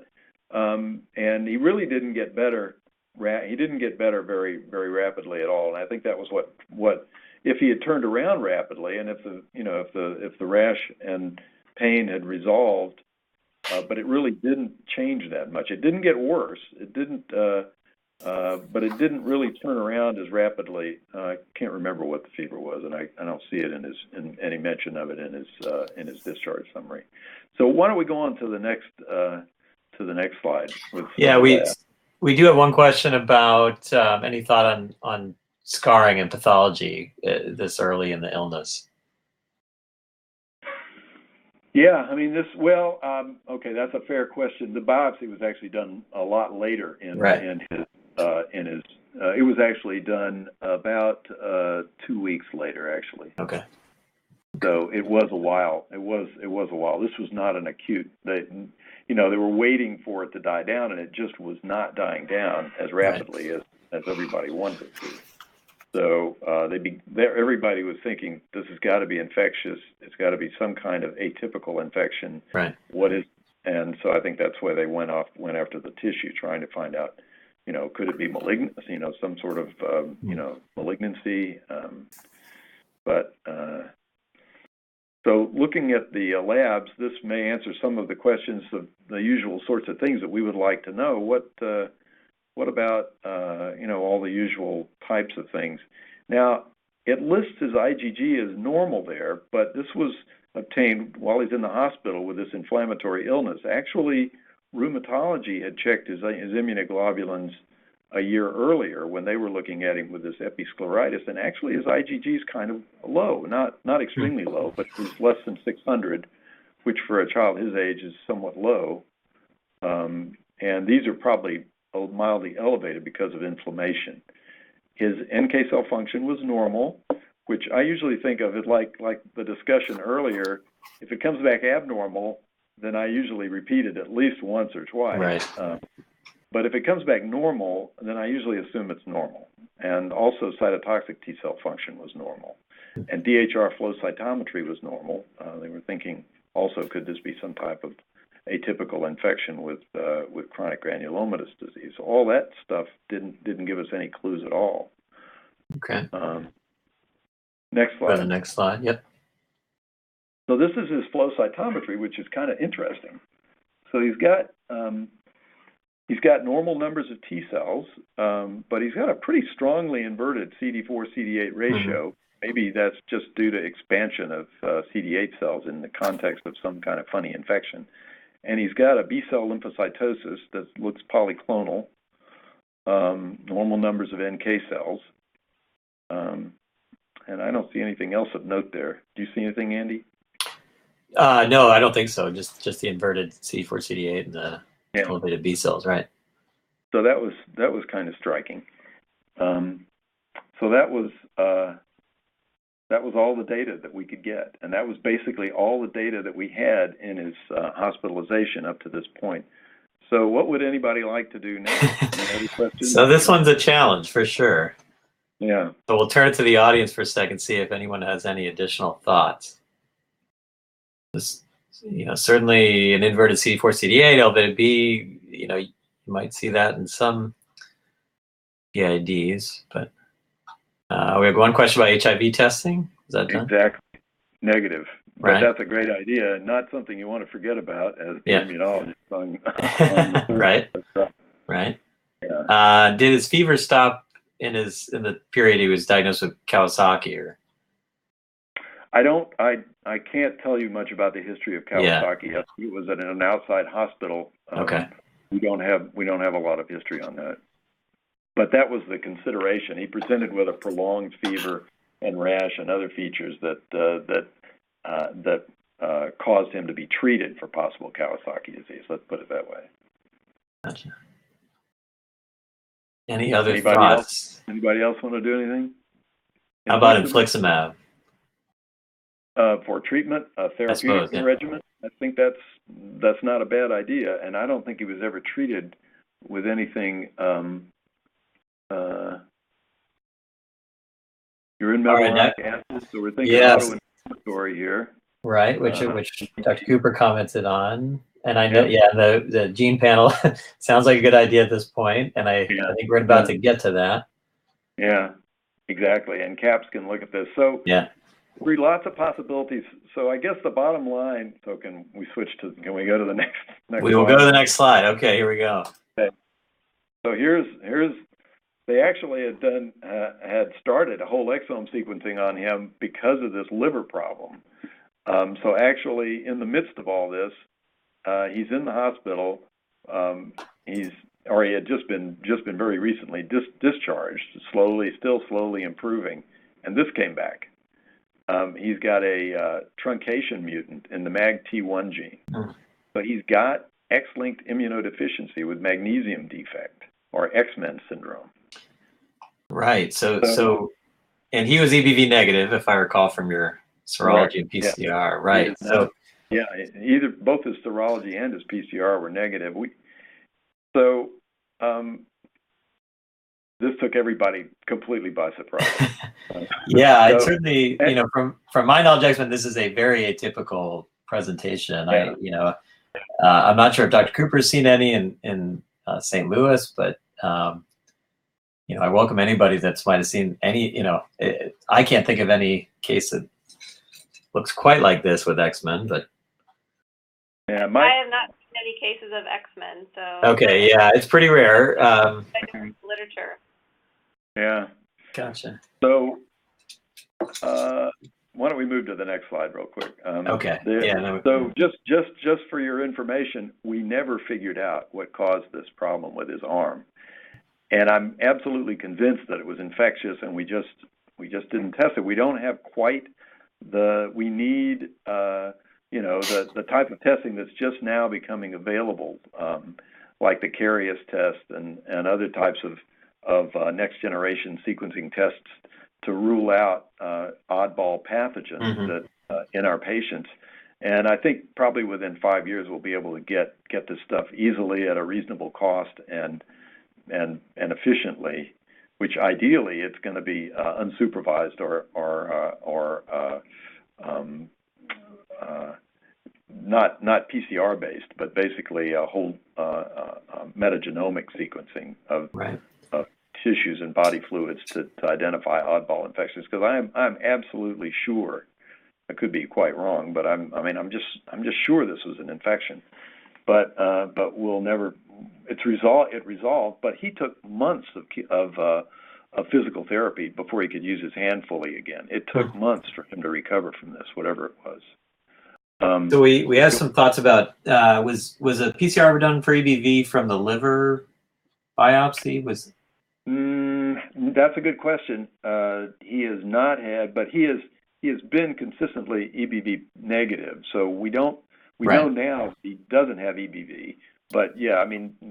And he really didn't get better. He didn't get better very, very rapidly at all. And I think that was what if he had turned around rapidly, and if the rash and pain had resolved, but it really didn't change that much. It didn't get worse. It didn't. but it didn't really turn around as rapidly. I can't remember what the fever was, and I don't see it in any mention of it in his discharge summary. So why don't we go on to the next slide? Yeah, we do have one question about any thought on scarring and pathology this early in the illness. Yeah, I mean okay, that's a fair question. The biopsy was actually done a lot later in his. It was actually done about 2 weeks later, actually. Okay. So it was a while. It was a while. This was not an acute. They were waiting for it to die down, and it just was not dying down as rapidly as everybody wanted it to. So everybody was thinking this has got to be infectious. It's got to be some kind of atypical infection. Right. And so I think that's why they went after the tissue, trying to find out, could it be malignant? Some sort of malignancy. So looking at the labs, this may answer some of the questions of the usual sorts of things that we would like to know. What about all the usual types of things? Now, it lists his IgG as normal there, but this was obtained while he's in the hospital with this inflammatory illness. Actually, rheumatology had checked his immunoglobulins a year earlier when they were looking at him with this episcleritis, and actually his IgG is kind of low, not extremely low, but it was less than 600, which for a child his age is somewhat low. And these are probably mildly elevated because of inflammation. His NK cell function was normal, which I usually think of it like the discussion earlier. If it comes back abnormal, then I usually repeat it at least once or twice. Right. But if it comes back normal, then I usually assume it's normal. And also cytotoxic T cell function was normal. And DHR flow cytometry was normal. They were thinking also, could this be some type of atypical infection with chronic granulomatous disease? All that stuff didn't give us any clues at all. Okay. Next slide. The next slide. Yep. So this is his flow cytometry, which is kind of interesting. So he's got normal numbers of T cells, but he's got a pretty strongly inverted CD4-CD8 ratio. Mm-hmm. Maybe that's just due to expansion of CD8 cells in the context of some kind of funny infection. And he's got a B-cell lymphocytosis that looks polyclonal, normal numbers of NK cells. And I don't see anything else of note there. Do you see anything, Andy? No, I don't think so. Just the inverted CD4-CD8 and the elevated B cells, right? So that was kind of striking. So that was all the data that we could get, and that was basically all the data that we had in his hospitalization up to this point. So what would anybody like to do next? Any questions? So this one's a challenge for sure. Yeah. So we'll turn it to the audience for a second, see if anyone has any additional thoughts. This, certainly an inverted CD4-CD8, elevated B, you might see that in some PIDs, but we have one question about HIV testing. Is that done? Exactly. Negative. But right. That's a great idea, and not something you want to forget about as the immunologist on the right. Right. Yeah. Did his fever stop in the period he was diagnosed with Kawasaki? Or I can't tell you much about the history of Kawasaki. Yeah. It was at an outside hospital. Okay. We don't have a lot of history on that. But that was the consideration. He presented with a prolonged fever and rash and other features that caused him to be treated for possible Kawasaki disease. Let's put it that way. Gotcha. Any other thoughts? Anybody else want to do anything? How about infliximab? For treatment, a therapeutic regimen. I think that's not a bad idea, and I don't think he was ever treated with anything. You're in metabolic acid, so we're thinking autoinflammatory here. Right, which Dr. Cooper commented on. And I know, the gene panel sounds like a good idea at this point, and I think we're about to get to that. Yeah, exactly. And CAPS can look at this. So lots of possibilities. So I guess the bottom line. So can we go to the next? We will go to the next slide. Okay, here we go. Okay. So here's they actually had started a whole exome sequencing on him because of this liver problem. So actually, in the midst of all this, he's in the hospital. He had just been very recently discharged, still slowly improving, and this came back. He's got a truncation mutant in the MAGT1 gene. So he's got X-linked immunodeficiency with magnesium defect, or X-men syndrome. Right. So, and he was EBV negative, if I recall from your serology and PCR. Yeah. Right. So, yeah, both his serology and his PCR were negative. This took everybody completely by surprise. Yeah, it certainly, from my knowledge, X-Men, this is a very atypical presentation. Yeah. I'm not sure if Dr. Cooper's seen any in St. Louis, but I welcome anybody that's might have seen any. I can't think of any case that looks quite like this with X-Men, but I have not seen any cases of X-Men. So okay, yeah, it's pretty rare. Literature. Yeah. Gotcha. So, why don't we move to the next slide real quick? Okay. So just for your information, we never figured out what caused this problem with his arm, and I'm absolutely convinced that it was infectious, and we just didn't test it. We don't have quite we need the type of testing that's just now becoming available, like the Carius test and other types of next generation sequencing tests to rule out oddball pathogens that in our patients. And I think probably within 5 years we'll be able to get this stuff easily at a reasonable cost and efficiently, which ideally it's going to be unsupervised or not PCR based, but basically a whole metagenomic sequencing of tissues and body fluids to identify oddball infections. Because I'm absolutely sure, I could be quite wrong, but I'm just sure this was an infection. But we'll never. It resolved, but he took months of physical therapy before he could use his hand fully again. It took months for him to recover from this, whatever it was. So we have some thoughts about was a PCR ever done for EBV from the liver biopsy? That's a good question. He has not had, but he has been consistently EBV negative. So we know now he doesn't have EBV. But yeah,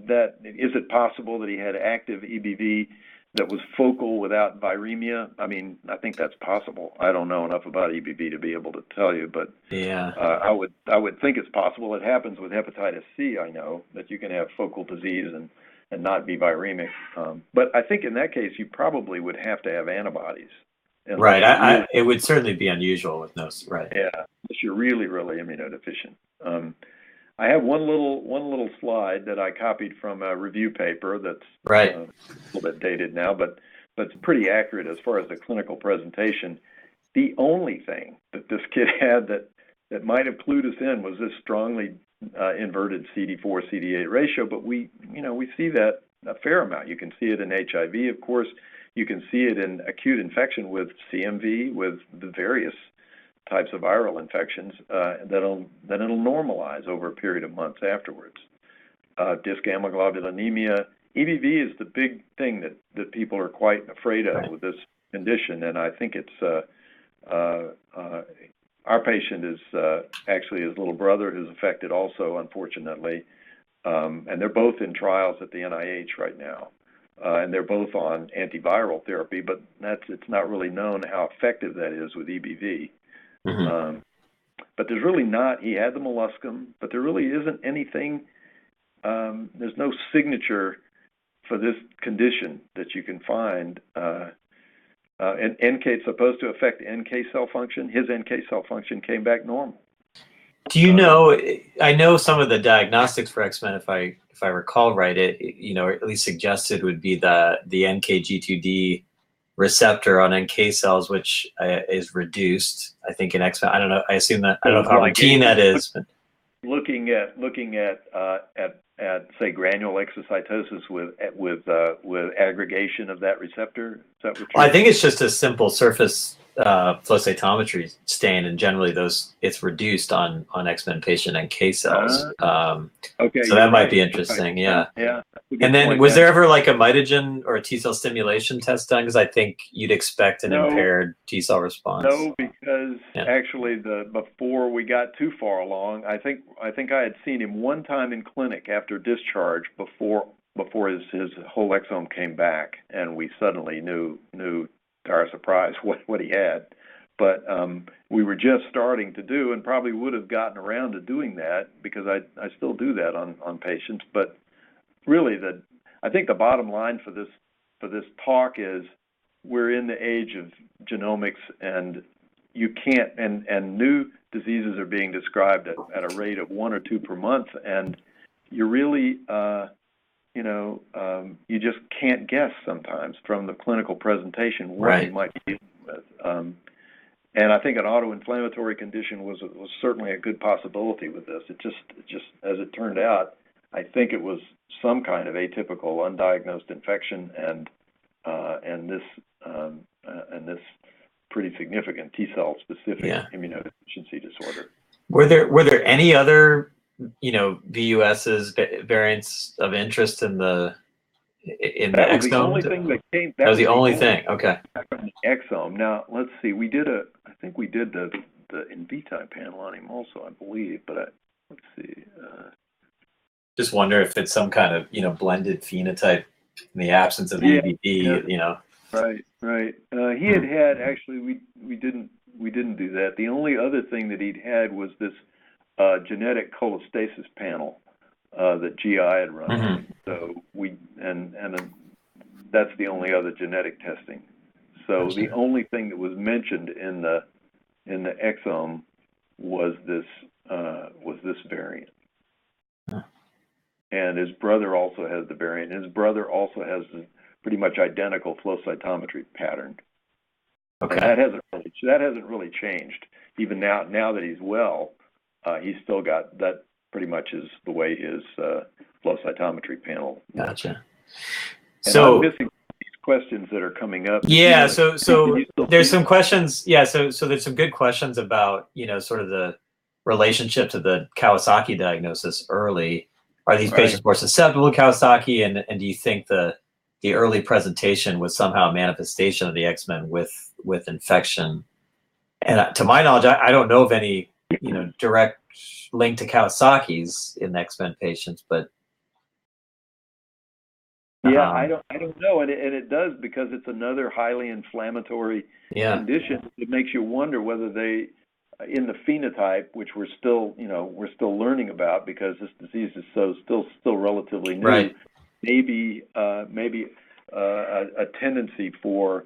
that is it possible that he had active EBV that was focal without viremia? I think that's possible. I don't know enough about EBV to be able to tell you, but yeah, I would think it's possible. It happens with hepatitis C. I know that you can have focal disease and not be viremic. But I think in that case, you probably would have to have antibodies. Right. It would certainly be unusual with no. Right. Yeah, unless you're really, really immunodeficient. I have one little slide that I copied from a review paper that's a little bit dated now, but it's pretty accurate as far as the clinical presentation. The only thing that this kid had that might have clued us in was this strongly inverted CD4 CD8 ratio, but we see that a fair amount. You can see it in HIV, of course. You can see it in acute infection with CMV, with the various types of viral infections that'll normalize over a period of months afterwards. Dysgammaglobulinemia, EBV is the big thing that people are quite afraid of with this condition, and I think it's our patient is actually his little brother who's affected also, unfortunately, and they're both in trials at the NIH right now, and they're both on antiviral therapy, but it's not really known how effective that is with EBV. But there's really not. He had the molluscum, but there really isn't anything. There's no signature for this condition that you can find. And NK is supposed to affect NK cell function. His NK cell function came back normal. Do you know? I know some of the diagnostics for X-Men, if I recall right, it at least suggested would be the NKG2D receptor on NK cells, which is reduced, I think, in X-Men. I don't know. I assume that I don't know how routine that is. But looking at say granule exocytosis with aggregation of that receptor. Is that what I think it's just a simple surface flow cytometry stain, and generally it's reduced on X-Men patient NK cells. Okay, so that might be interesting. Right. Yeah. And then was there ever like a mitogen or a T cell stimulation test done? Because I think you'd expect an impaired T cell response. No, because actually before we got too far along, I think I had seen him one time in clinic after discharge before his whole exome came back, and we suddenly knew to our surprise what he had. But we were just starting to do, and probably would have gotten around to doing that, because I still do that on patients. But really, I think the bottom line for this talk is we're in the age of genomics, and you can't, and new diseases are being described at a rate of 1 or 2 per month, and you really you just can't guess sometimes from the clinical presentation what you might be dealing with. And I think an autoinflammatory condition was certainly a good possibility with this. It just as it turned out, I think it was some kind of atypical undiagnosed infection, and this pretty significant T cell specific immunodeficiency disorder. Were there any other VUS's variants of interest in the exome? That was the only thing that came. That was the only thing. Okay. Exome. Now let's see. I think we did the in vitro panel on him also, I believe. But let's see. Just wonder if it's some kind of blended phenotype in the absence of EBV. Right. He had actually we didn't do that. The only other thing that he'd had was this genetic cholestasis panel that GI had run. Mm-hmm. So that's the only other genetic testing. So the only thing that was mentioned in the exome was this variant. Huh. And his brother also has the variant. His brother also has pretty much identical flow cytometry pattern. Okay. And that hasn't really changed. Even now that he's well, he's still got that. Pretty much is the way his flow cytometry panel. Gotcha. And So I'm missing these questions that are coming up. Yeah. So there's some questions. Yeah. So there's some good questions about sort of the relationship to the Kawasaki diagnosis early. Are these patients more susceptible to Kawasaki, and do you think the early presentation was somehow a manifestation of the X-Men with infection? And to my knowledge, I don't know of any direct link to Kawasaki's in X-Men patients, but I don't know, and it does, because it's another highly inflammatory condition. It makes you wonder whether they, in the phenotype, which we're still learning about, because this disease is still relatively new. Right. Maybe a tendency for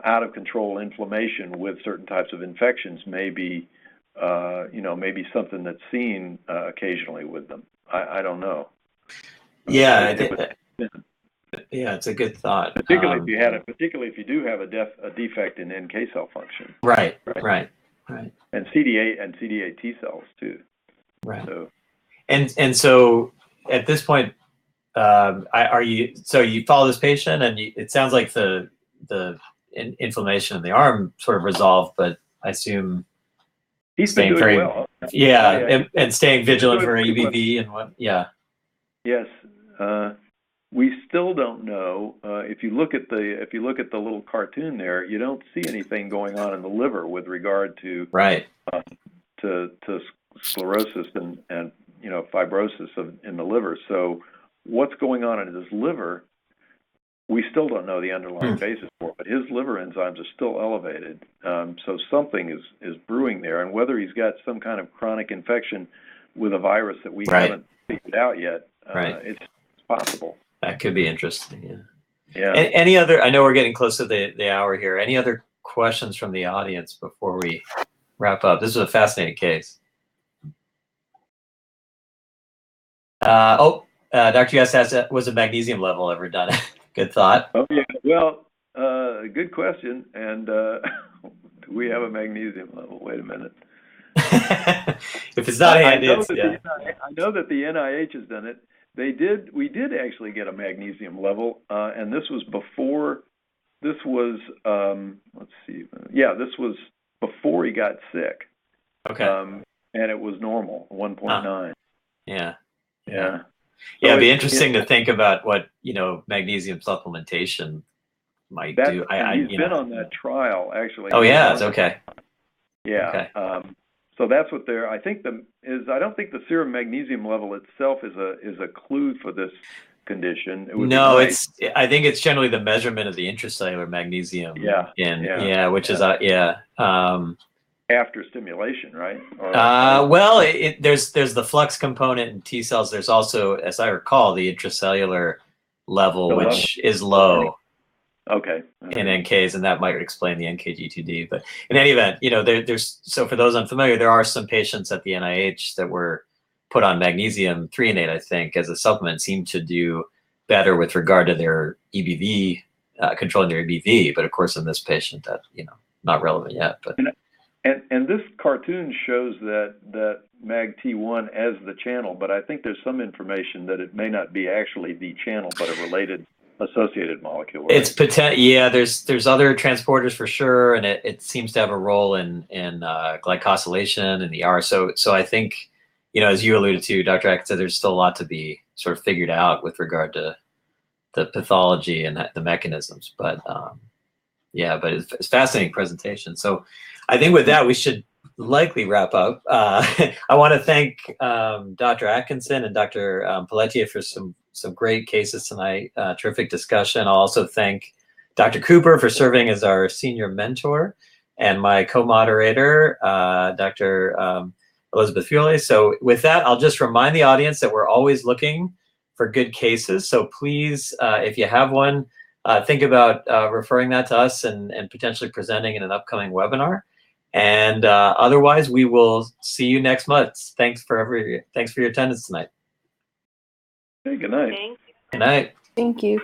out of control inflammation with certain types of infections may be maybe something that's seen occasionally with them. I don't know. Yeah, it's a good thought. Particularly if you do have a defect in NK cell function. Right. And CD8 T cells too. Right. So. And so at this point, you follow this patient, and it sounds like the inflammation in the arm sort of resolved, but I assume he's been doing well. And staying vigilant for EBV and what? Yeah. Yes. We still don't know. If you look at the little cartoon there, you don't see anything going on in the liver with regard to to sclerosis and fibrosis in the liver. So what's going on in his liver? We still don't know the underlying basis for it, but his liver enzymes are still elevated. So something is brewing there, and whether he's got some kind of chronic infection with a virus that we haven't figured out yet, it's possible. That could be interesting. Yeah. Any other? I know we're getting close to the hour here. Any other questions from the audience before we wrap up? This is a fascinating case. Dr. Guest asked, was a magnesium level ever done? Good thought. Oh yeah. Well, good question. And do we have a magnesium level? Wait a minute. If it's not handy, it's, yeah. I know that the NIH has done it. We did actually get a magnesium level, and this was before. This was let's see. Yeah, this was before he got sick. Okay. And it was normal, 1.9. Yeah. Yeah. Yeah, it'd be interesting to think about what, magnesium supplementation might do. He's been on that trial, actually. Oh, yeah, it's okay. Yeah. Okay. So that's what they're. I don't think the serum magnesium level itself is a clue for this condition. It would be nice. I think it's generally the measurement of the intracellular magnesium. Which is after stimulation, right? Well, there's the flux component in T cells. There's also, as I recall, the intracellular level, which is low. Okay. In NKs, and that might explain the NKG2D. But in any event, there's so for those unfamiliar, there are some patients at the NIH that were put on magnesium threonate, I think, as a supplement, seem to do better with regard to their EBV, controlling their EBV. But of course, in this patient, that not relevant yet. But and this cartoon shows that MAG-T1 as the channel, but I think there's some information that it may not be actually the channel, but a related associated molecule. Right? It's there's other transporters for sure, and it seems to have a role in glycosylation and the R. So I think, as you alluded to, Dr. Atkinson, there's still a lot to be sort of figured out with regard to the pathology and the mechanisms. But but it's a fascinating presentation. So I think with that, we should likely wrap up. I want to thank Dr. Atkinson and Dr. Pelletier for some great cases tonight. Terrific discussion. I'll also thank Dr. Cooper for serving as our senior mentor, and my co-moderator, Dr. Elizabeth Fiole. So with that, I'll just remind the audience that we're always looking for good cases. So please, if you have one, think about referring that to us and potentially presenting in an upcoming webinar. And otherwise, we will see you next month. Thanks for your attendance tonight. Hey, good night. Thank you. Good night. Thank you.